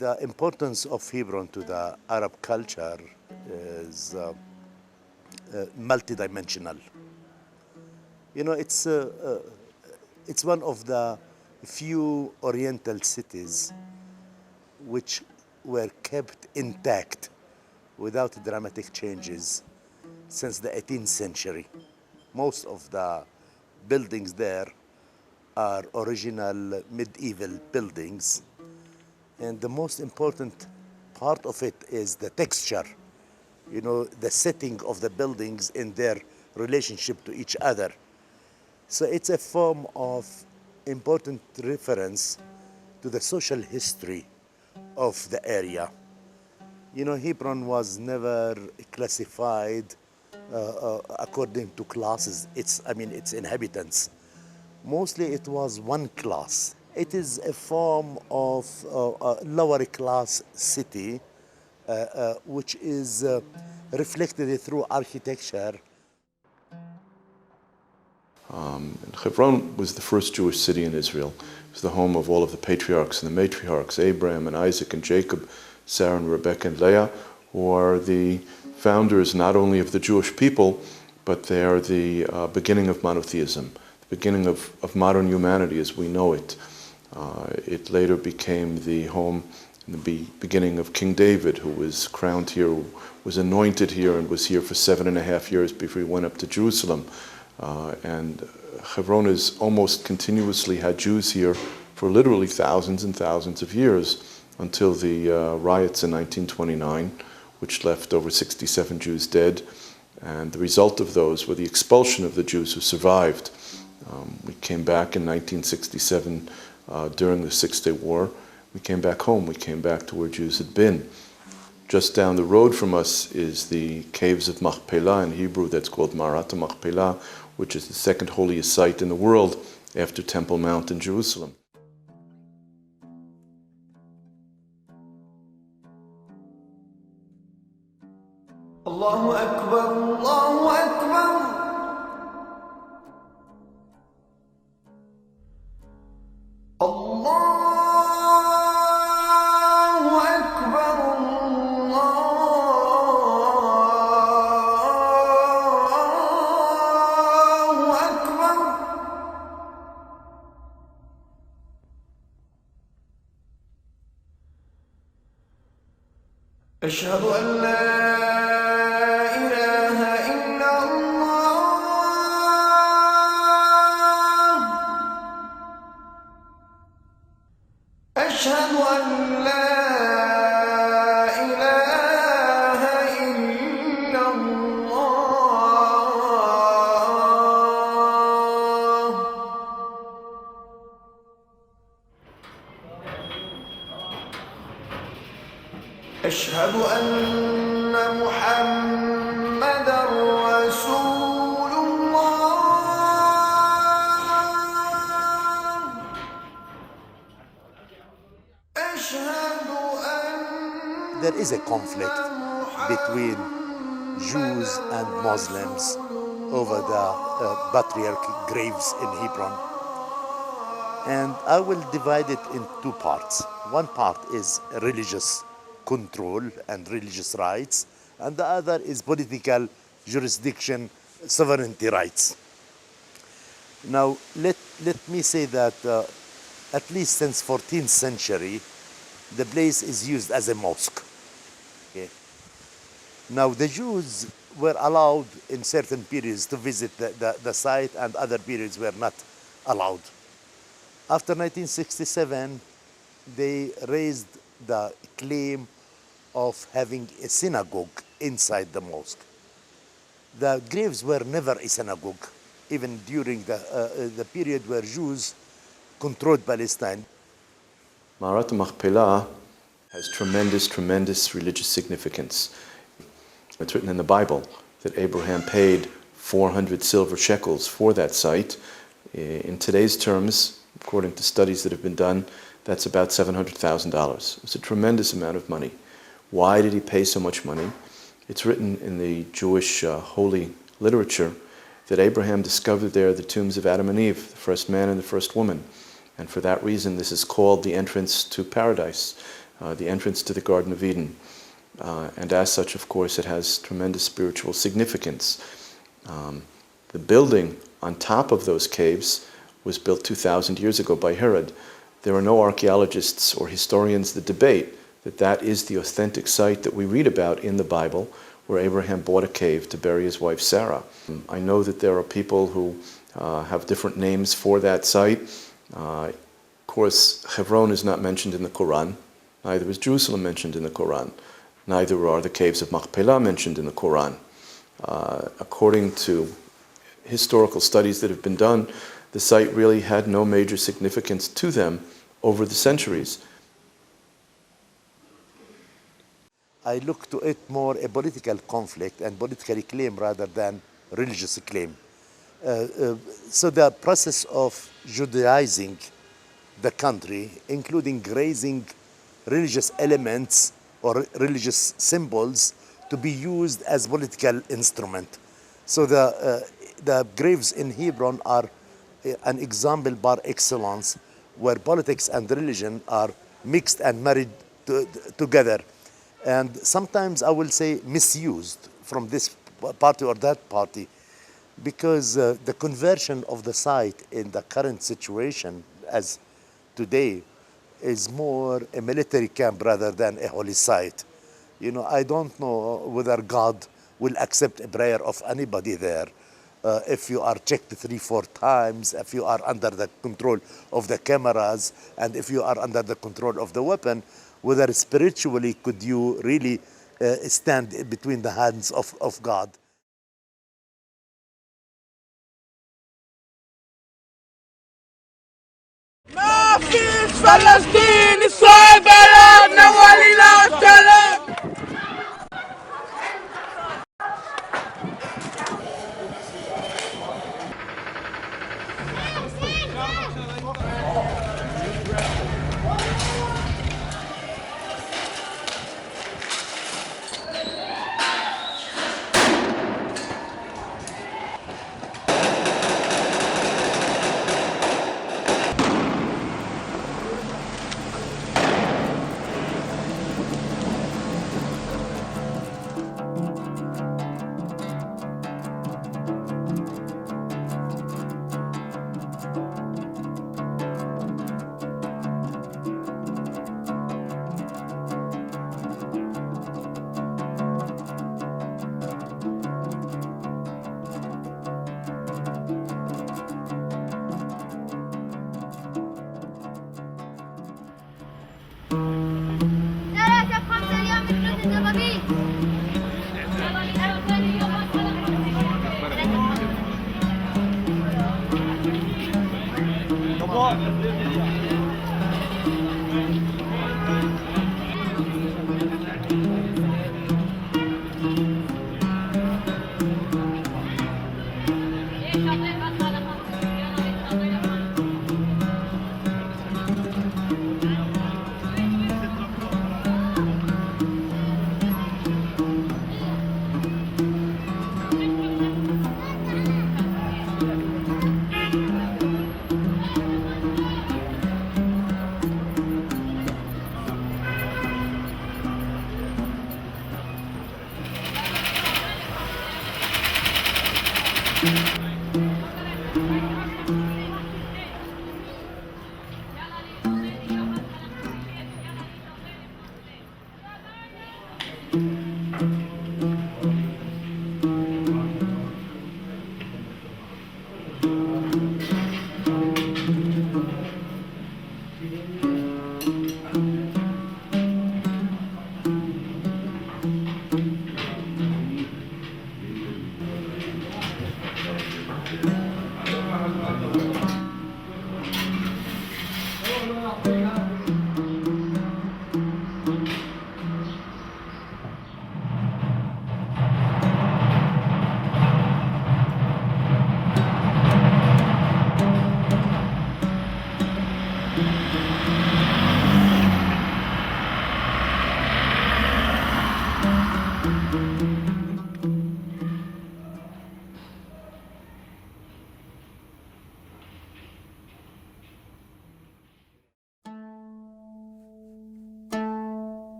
The importance of Hebron to the Arab culture is multidimensional. You know, it's one of the few Oriental cities which were kept intact without dramatic changes since the 18th century. Most of the buildings there are original medieval buildings, and the most important part of it is the texture, you know, the setting of the buildings in their relationship to each other. So it's a form of important reference to the social history of the area. You know, Hebron was never classified according to classes, its inhabitants. Mostly it was one class. It is a form of lower class city which is reflected through architecture. Hebron was the first Jewish city in Israel. It was the home of all of the patriarchs and the matriarchs, Abraham and Isaac and Jacob, Sarah and Rebekah and Leah, who are the founders not only of the Jewish people, but they are the beginning of monotheism, the beginning of modern humanity as we know it. It later became the home and the beginning of King David, who was crowned here, who was anointed here and was here for 7.5 years before he went up to Jerusalem. And Hebron has almost continuously had Jews here for literally thousands and thousands of years until the riots in 1929, which left over 67 Jews dead. And the result of those were the expulsion of the Jews who survived. We came back in 1967 during the Six-Day War. We came back home. We came back to where Jews had been. Just down the road from us is the caves of Machpelah. In Hebrew, that's called Marat Machpelah, which is the second holiest site in the world after Temple Mount in Jerusalem. Allahu Akbar, Allahu Akbar. أشهد أن لا إله إلا الله أشهد أن لا إله إلا الله أشهد أن محمدًا رسول الله أشهد أن There is a conflict between Jews and Muslims over the patriarch graves in Hebron. And I will divide it in two parts. One part is religious control and religious rights, and the other is political jurisdiction, sovereignty rights. Now, let me say that at least since 14th century, the place is used as a mosque. Okay. Now, the Jews were allowed in certain periods to visit the site, and other periods were not allowed. After 1967, they raised the claim of having a synagogue inside the mosque. The graves were never a synagogue, even during the period where Jews controlled Palestine. Marat Machpelah has tremendous religious significance. It's written in the Bible that Abraham paid 400 silver shekels for that site. In today's terms, according to studies that have been done, that's about $700,000. It's a tremendous amount of money. Why did he pay so much money? It's written in the Jewish holy literature that Abraham discovered there the tombs of Adam and Eve, the first man and the first woman. And for that reason, this is called the entrance to paradise. the entrance to the Garden of Eden. And as such, of course, it has tremendous spiritual significance. The building on top of those caves was built 2,000 years ago by Herod. There are no archaeologists or historians that debate that that is the authentic site that we read about in the Bible, where Abraham bought a cave to bury his wife Sarah. I know that there are people who have different names for that site. Of course, Hebron is not mentioned in the Quran. Neither is Jerusalem mentioned in the Quran. Neither are the caves of Machpelah mentioned in the Quran. According to historical studies that have been done, the site really had no major significance to them over the centuries. I look to it more a political conflict and political claim rather than religious claim. So the process of Judaizing the country, including raising religious elements or religious symbols to be used as political instrument. So the graves in Hebron are an example par excellence where politics and religion are mixed and married together. And sometimes I will say misused from this party or that party, because the conversion of the site in the current situation as today is more a military camp rather than a holy site. You know, I don't know whether God will accept a prayer of anybody there. If you are checked 3-4 times, if you are under the control of the cameras, and if you are under the control of the weapon, whether spiritually could you really stand between the hands of God. ما فيش فلسطين إسرائيل بلدنا ولله السلام.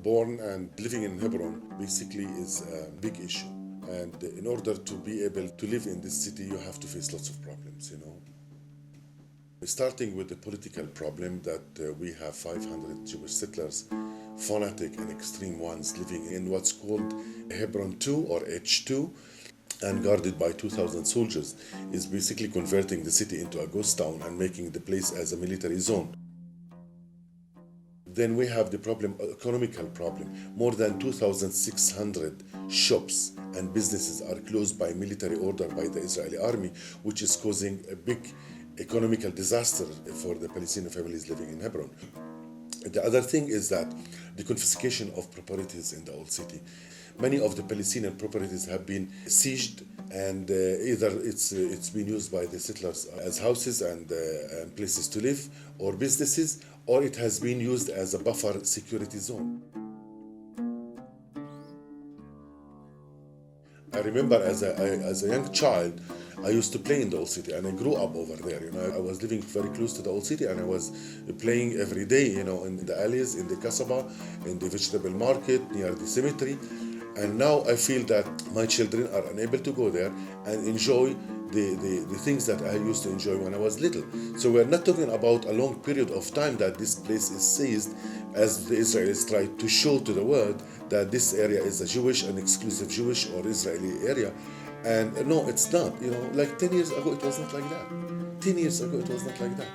born and living in Hebron basically is a big issue. And in order to be able to live in this city, you have to face lots of problems, you know. Starting with the political problem that we have 500 Jewish settlers, fanatic and extreme ones living in what's called Hebron 2 or H2, and guarded by 2,000 soldiers, is basically converting the city into a ghost town and making the place as a military zone. Then we have the economical problem. More than 2,600 shops and businesses are closed by military order by the Israeli army, which is causing a big economical disaster for the Palestinian families living in Hebron. The other thing is that the confiscation of properties in the old city. Many of the Palestinian properties have been seized, and either it's been used by the settlers as houses and places to live or businesses, or it has been used as a buffer security zone. I remember as a young child, I used to play in the old city, and I grew up over there. You know, I was living very close to the old city, and I was playing every day, you know, in the alleys, in the kasaba, in the vegetable market, near the cemetery. And now I feel that my children are unable to go there and enjoy the things that I used to enjoy when I was little. So we're not talking about a long period of time that this place is seized, as the Israelis try to show to the world that this area is a Jewish and exclusive Jewish or Israeli area. And no, it's not. You know, like 10 years ago, it was not like that. 10 years ago, it was not like that.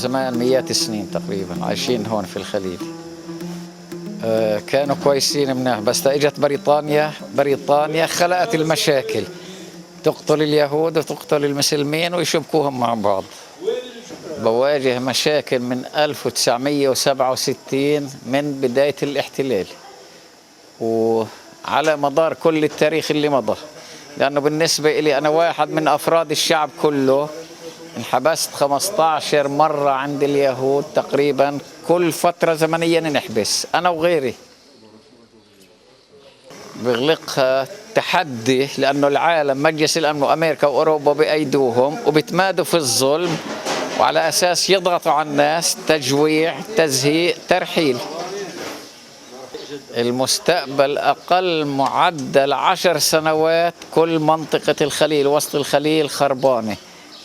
زمان مئات السنين تقريبا عايشين هون في الخليج. كانوا كويسين منيح، بس اجت بريطانيا خلقت المشاكل، تقتل اليهود وتقتل المسلمين ويشبكوهم مع بعض. بواجه مشاكل من 1967 من بداية الاحتلال وعلى مدار كل التاريخ اللي مضى، لأنه بالنسبة لي أنا واحد من أفراد الشعب كله. انحبست 15 مرة عند اليهود تقريبا، كل فترة زمنية نحبس أنا وغيري. بغلقها تحدي لأنه العالم، مجلس الأمن وأمريكا وأوروبا بأيدوهم وبتمادوا في الظلم، وعلى أساس يضغطوا على الناس، تجويع، تزهيق، ترحيل. المستقبل أقل معدل 10 سنوات كل منطقة الخليل وسط الخليل خربانة،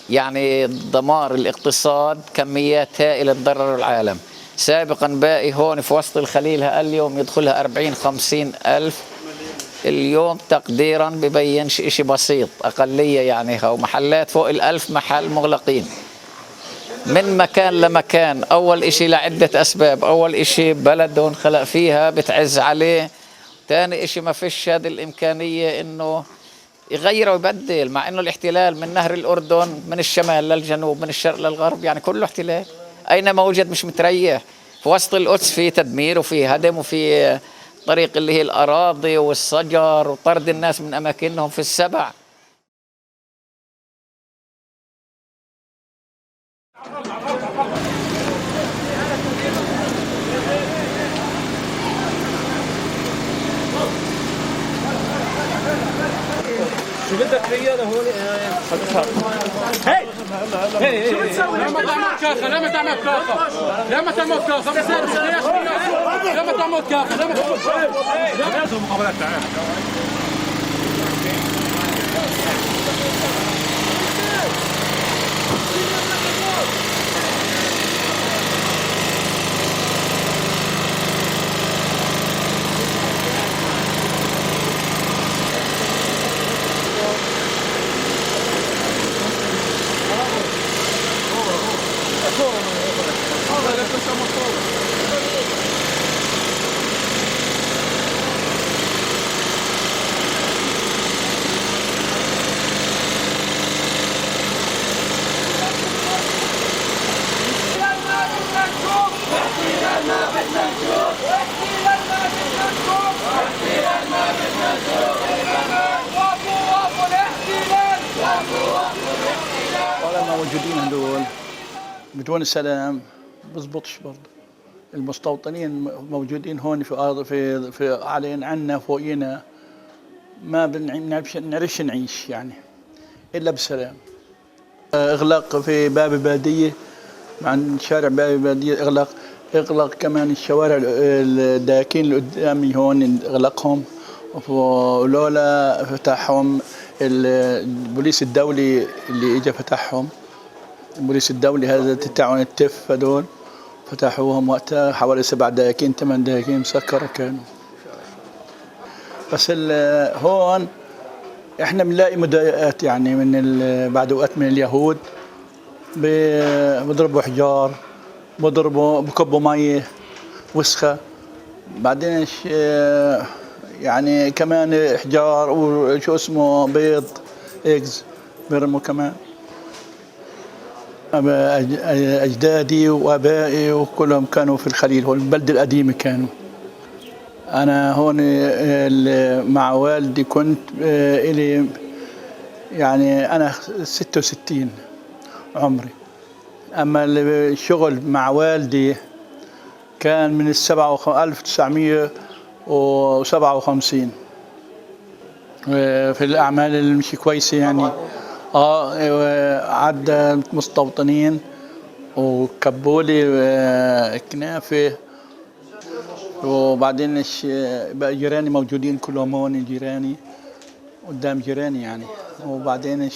يعني دمار الاقتصاد، كميات هائلة تضرر العالم. سابقا باقي هون في وسط الخليل اليوم يدخلها 40-50 ألف، اليوم تقديرا ببينش إشي بسيط، أقلية يعني، ومحلات فوق 1000 محل مغلقين من مكان لمكان. أول إشي لعدة أسباب، أول إشي بلدهم خلق فيها بتعز عليه، ثاني إشي ما فيش هذه الإمكانية إنه يغير ويبدل، مع إنه الاحتلال من نهر الأردن من الشمال للجنوب من الشرق للغرب، يعني كله احتلال. أينما وجد مش متريح. في وسط القدس في تدمير وفي هدم وفي طريق اللي هي الأراضي والشجر وطرد الناس من أماكنهم في السبع. شو بدك فيا لهون؟ هي هي شو بتسوي؟ لما تعمل كاخه، لما تعمل كاخه، لما تعمل كاخه، لما تعمل كاخه، لما تعمل لازم مقابلات. تعال موجودين هذول بدون السلام بزبطش برضه. المستوطنين موجودين هون في أرض في علينا عنا فوقينا، ما بنعرفش نعيش يعني إلا بالسلام. إغلاق في باب البادية، مع شارع باب البادية إغلاق كمان الشوارع الداكين اللي قدامي هون إغلاقهم، ولولا فتحهم البوليس الدولي اللي إجا فتحهم. البوليس الدولي هذا تاعون التف هذول فتحوهم وقتها حوالي 7 دقايق 8 دقايق مسكرة كانوا. بس هون احنا بنلاقي مضايقات يعني من بعد وقت من اليهود، بضربوا حجار، بكبوا مية وسخة، بعدين يعني كمان حجار وشو اسمه بيض ايجز بيرموا كمان. أجدادي وآبائي وكلهم كانوا في الخليل، هو البلدة القديمة كانوا. أنا هون مع والدي كنت إلي يعني أنا 66 عمري، أما الشغل مع والدي كان من 1957 في الأعمال اللي مش كويسة يعني. عدى مستوطنين وكبولي كنافة، وبعدين بقى جيراني موجودين كلهم هون، جيراني قدام جيراني يعني. وبعدين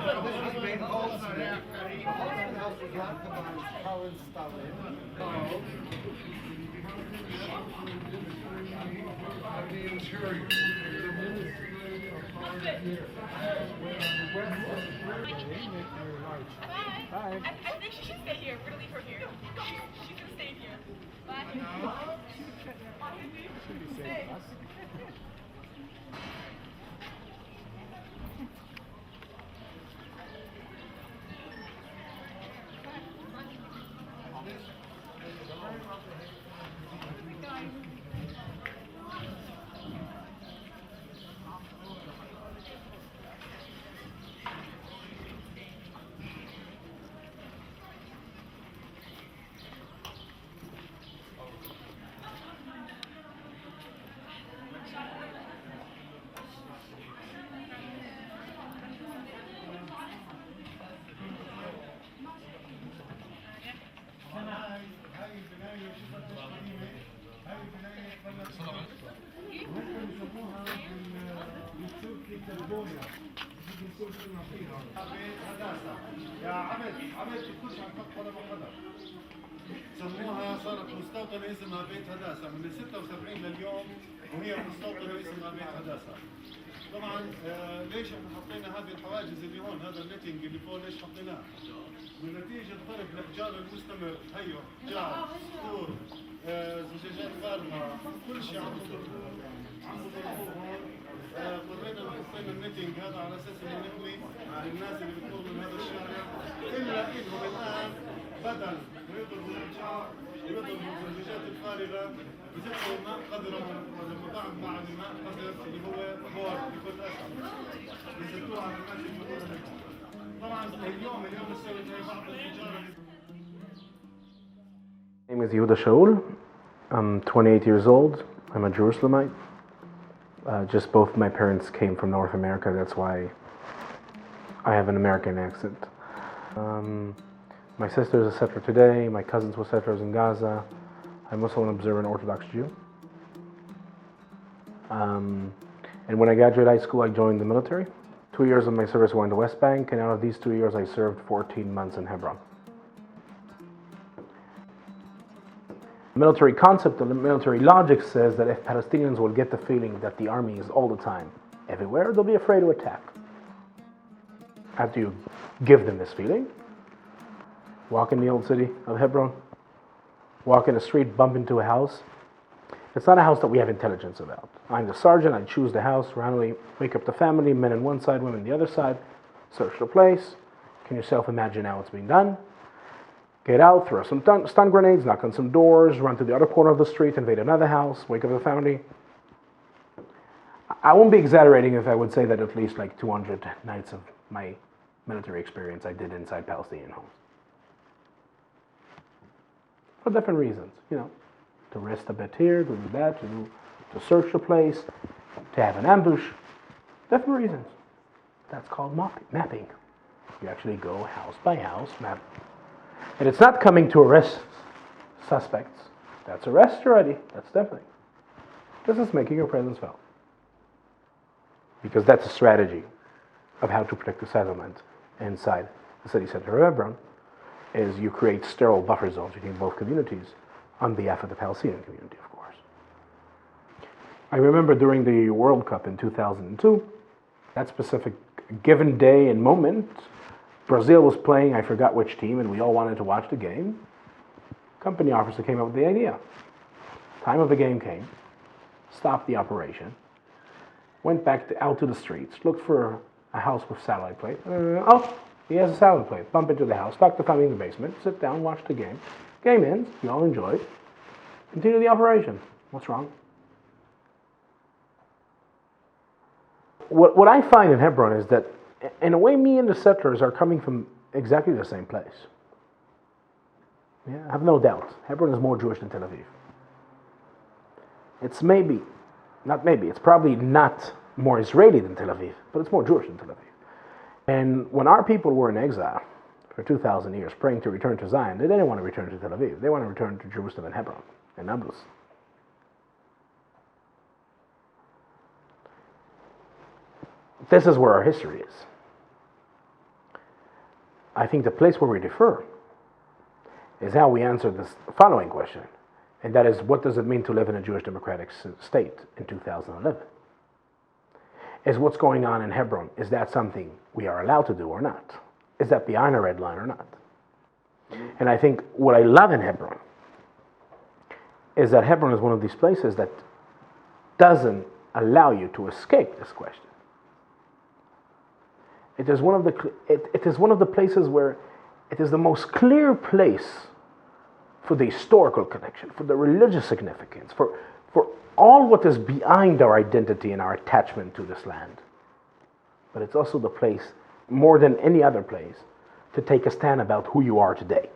I think she should stay here. We're gonna leave her here. She's gonna stay here. Bye. يا عمد كلش عم تحط ولا بقدر سموها صارت مستوطنة اسمها بيت هداسة من 76 لليوم وهي مستوطنة اسمها بيت هداسة. طبعا ليش احنا حطينا هذه الحواجز اللي هون هذا الليتنج اللي فوق ليش حطيناه؟ من نتيجة ضرب الأحجار المستمر هيو أحجار سطور زجاجات فارغة كل شيء عم يضربوه هون. اضطرينا حطينا النتنج هذا على اساس انه نحمي الناس اللي بتمر من هذا الشارع الا انهم الان بدل ما يضربوا الاشجار ويضربوا الزجاجات الفارغه بزقوا ماء قذره بعد ماء قذر اللي هو بور بكل اسف بزقوه على الناس اللي بتمر طبعا اليوم بتصير زي بعض التجاره. My name is Yehuda Shaul. I'm 28 years old. I'm a Jerusalemite. Just both my parents came from North America, that's why I have an American accent. My sister is a settler today, my cousins were settlers in Gaza. I'm also an observant Orthodox Jew. And when I graduated high school, I joined the military. 2 years of my service were in the West Bank, and out of these 2 years, I served 14 months in Hebron. The military concept and the military logic says that if Palestinians will get the feeling that the army is all the time, everywhere, they'll be afraid to attack. After you give them this feeling, walk in the old city of Hebron, walk in the street, bump into a house. It's not a house that we have intelligence about. I'm the sergeant, I choose the house, randomly wake up the family, men on one side, women on the other side, search the place. Can you self-imagine how it's being done? Get out, throw some stun grenades, knock on some doors, run to the other corner of the street, invade another house, wake up the family. I won't be exaggerating if I would say that at least like 200 nights of my military experience I did inside Palestinian homes. For different reasons, to rest a bit here, to do that, to search the place, to have an ambush. Different reasons. That's called mapping. You actually go house by house, map. And it's not coming to arrest suspects. That's arrest already. That's definitely. This is making your presence felt. Because that's a strategy of how to protect the settlement inside the city center of Hebron, is you create sterile buffer zones between both communities on behalf of the Palestinian community, of course. I remember during the World Cup in 2002, that specific given day and moment, Brazil was playing, I forgot which team, and we all wanted to watch the game. Company officer came up with the idea. Time of the game came, stopped the operation, went back out to the streets, looked for a house with satellite plate. He has a satellite plate. Bump into the house, lock the family in the basement, sit down, watch the game. Game ends, we all enjoyed. Continue the operation. What's wrong? What I find in Hebron is that in a way, me and the settlers are coming from exactly the same place. Yeah, I have no doubt. Hebron is more Jewish than Tel Aviv. It's it's probably not more Israeli than Tel Aviv, but it's more Jewish than Tel Aviv. And when our people were in exile for 2,000 years, praying to return to Zion, they didn't want to return to Tel Aviv. They want to return to Jerusalem and Hebron and Nablus. This is where our history is. I think the place where we differ is how we answer this following question, and that is, what does it mean to live in a Jewish democratic state in 2011? Is what's going on in Hebron, is that something we are allowed to do or not? Is that behind a red line or not? And I think what I love in Hebron is that Hebron is one of these places that doesn't allow you to escape this question. It is one of the places where it is the most clear place for the historical connection, for the religious significance, for all what is behind our identity and our attachment to this land. But it's also the place, more than any other place, to take a stand about who you are today.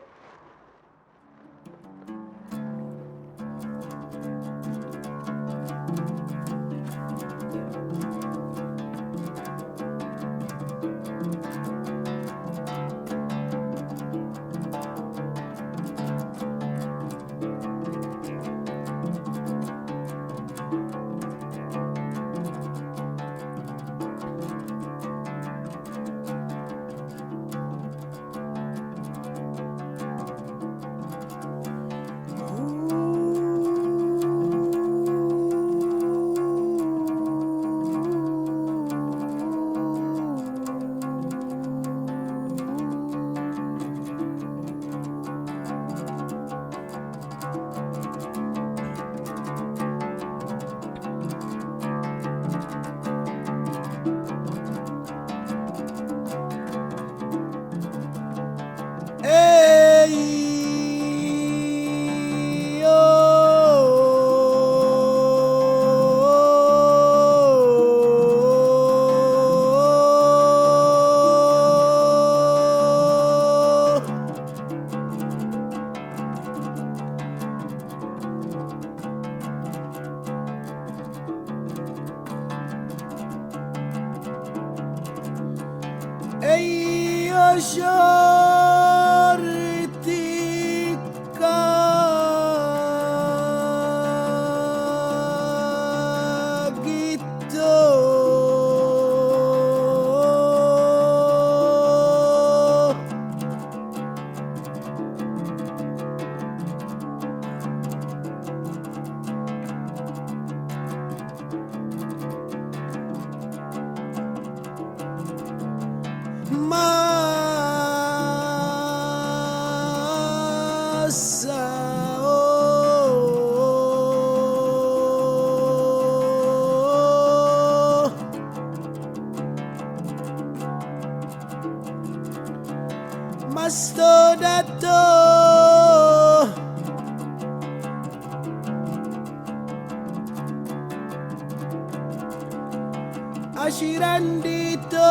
Ashirandito